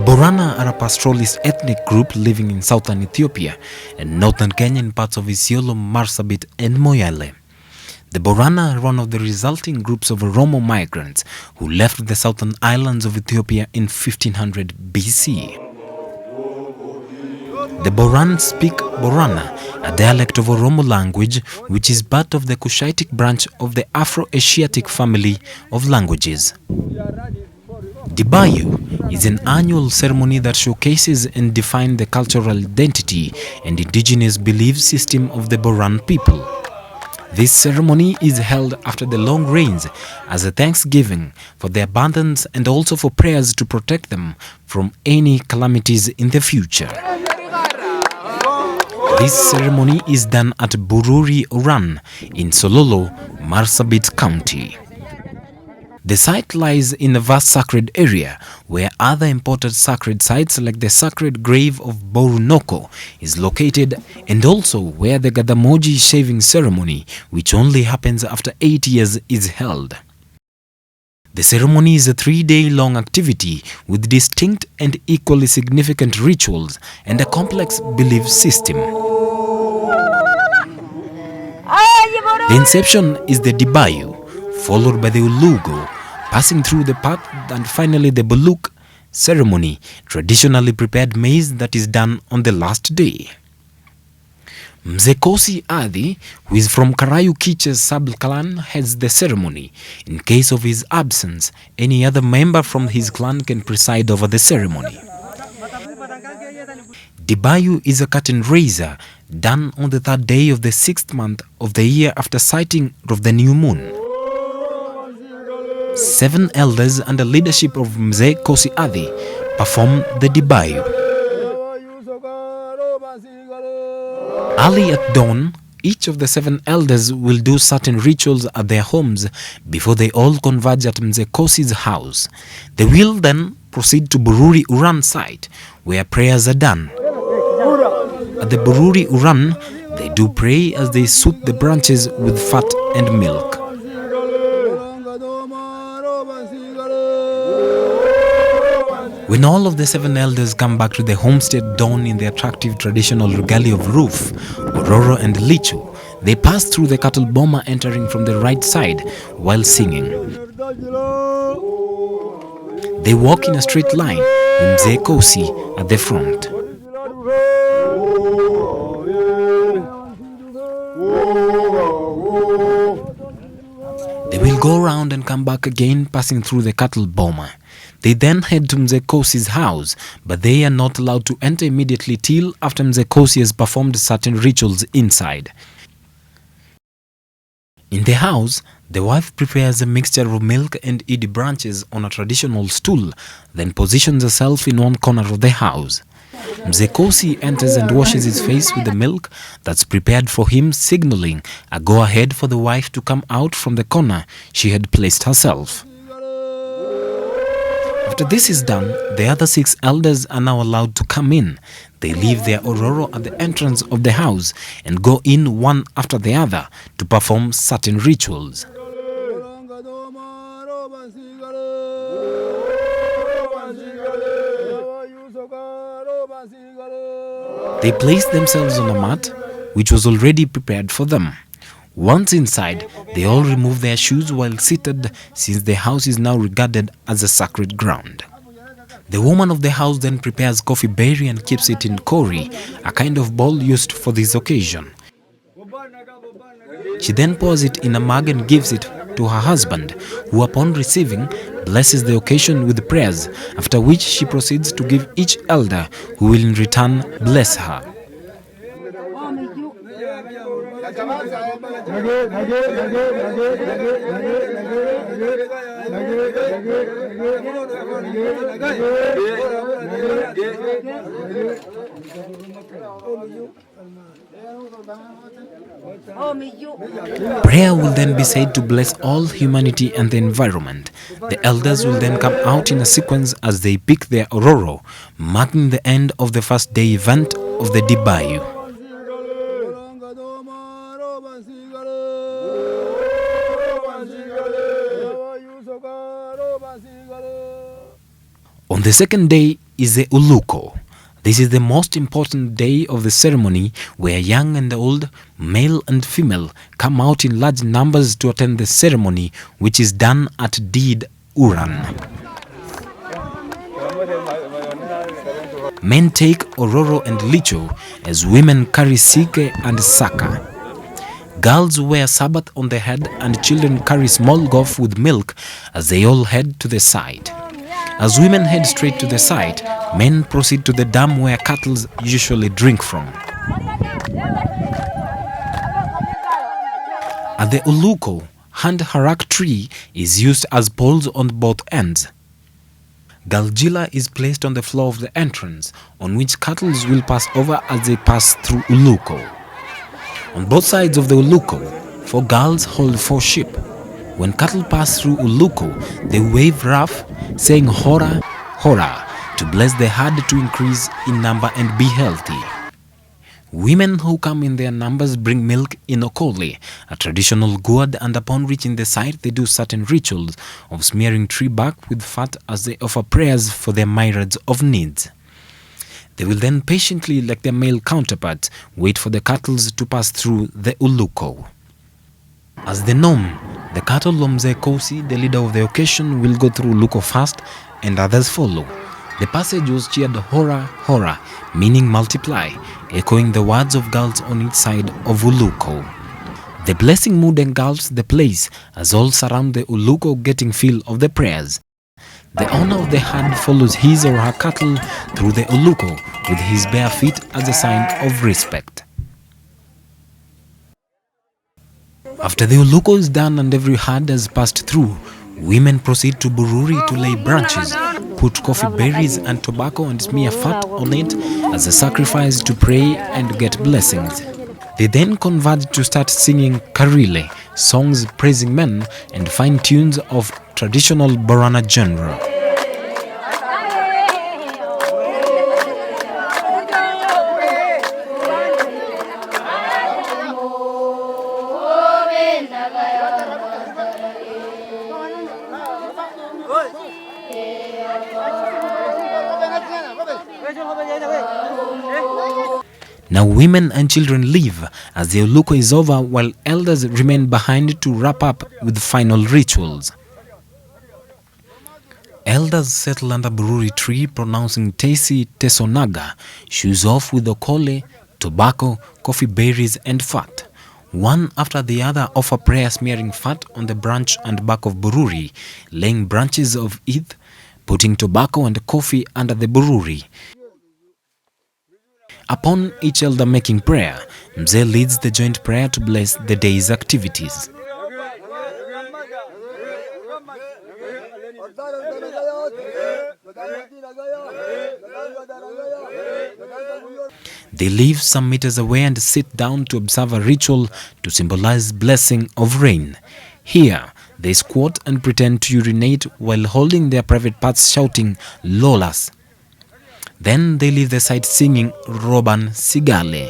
Borana are a pastoralist ethnic group living in southern Ethiopia and northern Kenya in parts of Isiolo, Marsabit and Moyale. The Borana are one of the resulting groups of Oromo migrants who left the southern islands of Ethiopia in 1500 BC. The Boran speak Borana, a dialect of Oromo language which is part of the Cushitic branch of the Afro-Asiatic family of languages. Dibaayu is an annual ceremony that showcases and defines the cultural identity and indigenous belief system of the Boran people. This ceremony is held after the long rains as a thanksgiving for their abundance and also for prayers to protect them from any calamities in the future. This ceremony is done at Uran in Sololo, Marsabit County. The site lies in a vast sacred area where other important sacred sites like the sacred grave of Uluko is located, and also where the Gadamoji shaving ceremony, which only happens after 8 years, is held. The ceremony is a 3-day-long activity with distinct and equally significant rituals and a complex belief system. The inception is the Dibaayu, followed by the Uluko, passing through the path, and finally the Bulock ceremony, traditionally prepared maize that is done on the last day. Mzekosi Adi, who is from Karayu Kiche's sub-clan, heads the ceremony. In case of his absence, any other member from his clan can preside over the ceremony. Dibaayu is a curtain raiser done on the 3rd day of the 6th month of the year after sighting of the new moon. 7 elders under leadership of Mzee Kosi Adi perform the Dibaayu. Early at dawn, each of the 7 elders will do certain rituals at their homes before they all converge at Mzee Kosi's house. They will then proceed to Uran site, where prayers are done. At the Uran, they do pray as they soothe the branches with fat and milk. When all of the 7 elders come back to the homestead donned in the attractive traditional regalia of roof, ororo and lichu, they pass through the cattle boma entering from the right side while singing. They walk in a straight line with Mzee Kosi at the front. They will go around and come back again, passing through the cattle boma. They then head to Mzee Kosi's house, but they are not allowed to enter immediately till after Mzee Kosi has performed certain rituals inside. In the house, the wife prepares a mixture of milk and idi branches on a traditional stool, then positions herself in one corner of the house. Mzee Kosi enters and washes his face with the milk that's prepared for him, signaling a go-ahead for the wife to come out from the corner she had placed herself. After this is done, the other 6 elders are now allowed to come in. They leave their ororo at the entrance of the house and go in one after the other to perform certain rituals. They place themselves on a mat which was already prepared for them. Once inside, they all remove their shoes while seated, since the house is now regarded as a sacred ground. The woman of the house then prepares coffee berry and keeps it in kori, a kind of bowl used for this occasion. She then pours it in a mug and gives it to her husband, who upon receiving blesses the occasion with prayers, after which she proceeds to give each elder, who will in return bless her. Prayer will then be said to bless all humanity and the environment. The elders will then come out in a sequence as they pick their ororo, marking the end of the first day event of the Dibaayu. On the second day is the Uluko. This is the most important day of the ceremony where young and old, male and female, come out in large numbers to attend the ceremony, which is done at Uran. Men take ororo and licho as women carry sike and saka. Girls wear sabat on their head and children carry small gourd with milk as they all head to the site. As women head straight to the site, men proceed to the dam where cattle usually drink from. At the Uluko, hand harak tree is used as poles on both ends. Galjila is placed on the floor of the entrance, on which cattle will pass over as they pass through Uluko. On both sides of the Uluko, 4 girls hold 4 sheep. When cattle pass through Uluko, they wave rough, saying hora, hora, to bless the herd to increase in number and be healthy. Women who come in their numbers bring milk in okole, a traditional gourd, and upon reaching the site they do certain rituals of smearing tree bark with fat as they offer prayers for their myriads of needs. They will then patiently, like their male counterparts, wait for the cattle to pass through the Uluko. As the norm, the cattle of Mzee Kosi, the leader of the occasion, will go through Uluko first and others follow. The passage was cheered hora hora, meaning multiply, echoing the words of girls on each side of Uluko. The blessing mood engulfs the place as all surround the Uluko getting feel of the prayers. The owner of the herd follows his or her cattle through the Uluko with his bare feet as a sign of respect. After the Uluko is done and every herd has passed through, women proceed to Bururi to lay branches, put coffee berries and tobacco and smear fat on it as a sacrifice to pray and get blessings. They then converge to start singing karile, songs praising men and fine tunes of traditional Borana genre. Now women and children leave as the Uluko is over while elders remain behind to wrap up with final rituals. Elders settle under Bururi tree pronouncing Tesi Tesonaga, shoes off with okole, tobacco, coffee berries and fat. One after the other offer prayer smearing fat on the branch and back of Bururi, laying branches of Eid, putting tobacco and coffee under the Bururi. Upon each elder making prayer, Mzee leads the joint prayer to bless the day's activities. They leave some meters away and sit down to observe a ritual to symbolize blessing of rain. Here, they squat and pretend to urinate while holding their private parts shouting lolas. Then they leave the site singing Roban Sigale.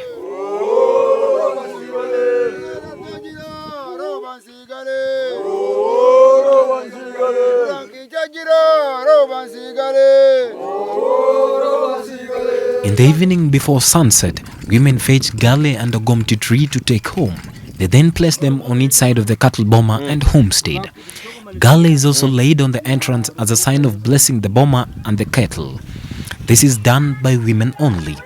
In the evening before sunset, women fetch gale and a gomti tree to take home. They then place them on each side of the cattle boma and homestead. Gale is also laid on the entrance as a sign of blessing the boma and the cattle. This is done by women only.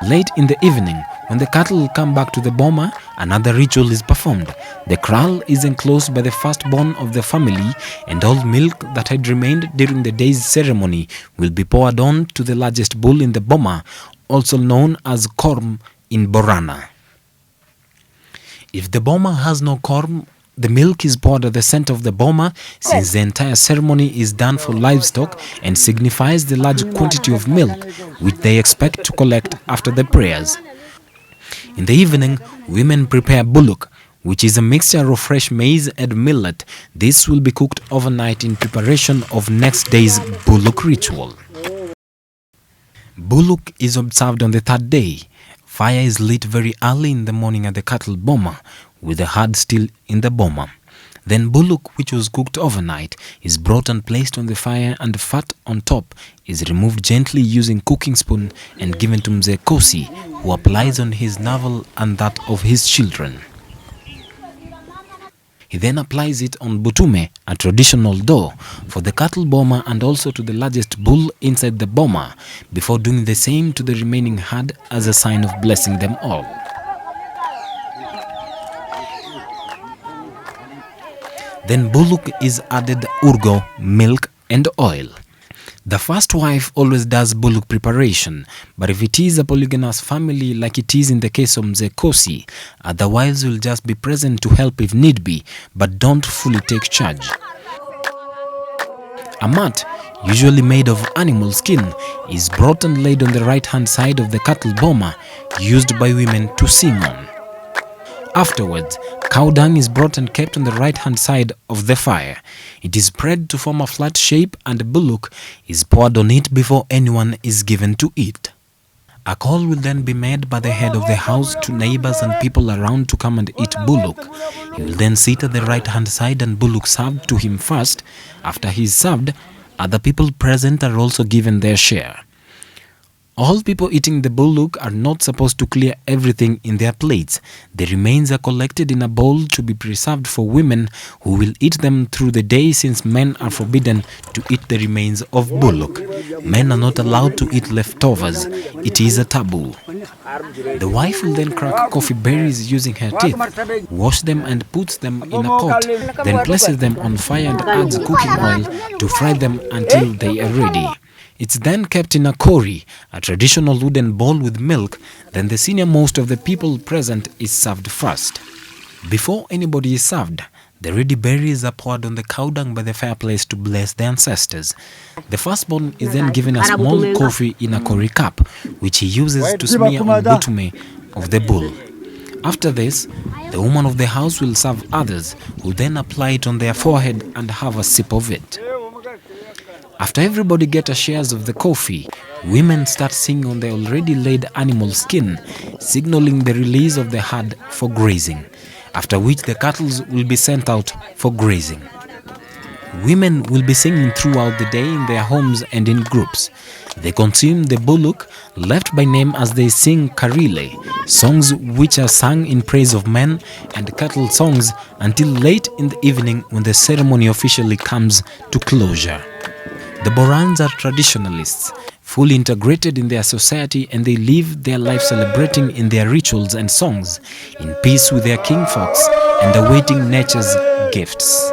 Late in the evening, when the cattle come back to the boma, another ritual is performed. The kraal is enclosed by the firstborn of the family, and all milk that had remained during the day's ceremony will be poured on to the largest bull in the boma, also known as korm in Borana. If the boma has no korm, the milk is poured at the center of the boma, since the entire ceremony is done for livestock and signifies the large quantity of milk which they expect to collect after the prayers. In the evening, women prepare Bulock, which is a mixture of fresh maize and millet. This will be cooked overnight in preparation of next day's Bulock ritual. Bulock is observed on the third day. Fire is lit very early in the morning at the cattle boma, with the herd still in the boma. Then Bulock, which was cooked overnight, is brought and placed on the fire, and the fat on top is removed gently using cooking spoon and given to Mzee Kosi, who applies on his navel and that of his children. He then applies it on Butume, a traditional door, for the cattle boma and also to the largest bull inside the boma, before doing the same to the remaining herd as a sign of blessing them all. Then Bulock is added urgo, milk and oil. The first wife always does Bulock preparation, but if it is a polygynous family like it is in the case of Mzee Kosi, other wives will just be present to help if need be, but don't fully take charge. A mat, usually made of animal skin, is brought and laid on the right-hand side of the cattle boma, used by women to sing on. Afterwards, cow dung is brought and kept on the right-hand side of the fire. It is spread to form a flat shape and Bulock is poured on it before anyone is given to eat. A call will then be made by the head of the house to neighbors and people around to come and eat Bulock. He will then sit at the right-hand side and Bulock served to him first. After he is served, other people present are also given their share. All people eating the Bulock are not supposed to clear everything in their plates. The remains are collected in a bowl to be preserved for women who will eat them through the day, since men are forbidden to eat the remains of Bulock. Men are not allowed to eat leftovers. It is a taboo. The wife will then crack coffee berries using her teeth, wash them and puts them in a pot, then places them on fire and adds cooking oil to fry them until they are ready. It's then kept in a kori, a traditional wooden bowl with milk. Then the senior most of the people present is served first. Before anybody is served, the ready berries are poured on the cow dung by the fireplace to bless the ancestors. The firstborn is then given a small coffee in a kori cup, which he uses to smear on butume of the bull. After this, the woman of the house will serve others, who then apply it on their forehead and have a sip of it. After everybody gets a share of the coffee, women start singing on the already laid animal skin, signaling the release of the herd for grazing, after which the cattle will be sent out for grazing. Women will be singing throughout the day in their homes and in groups. They consume the Bulock, left by name as they sing karile, songs which are sung in praise of men, and cattle songs until late in the evening when the ceremony officially comes to closure. The Borans are traditionalists, fully integrated in their society, and they live their life celebrating in their rituals and songs, in peace with their kingfolks and awaiting nature's gifts.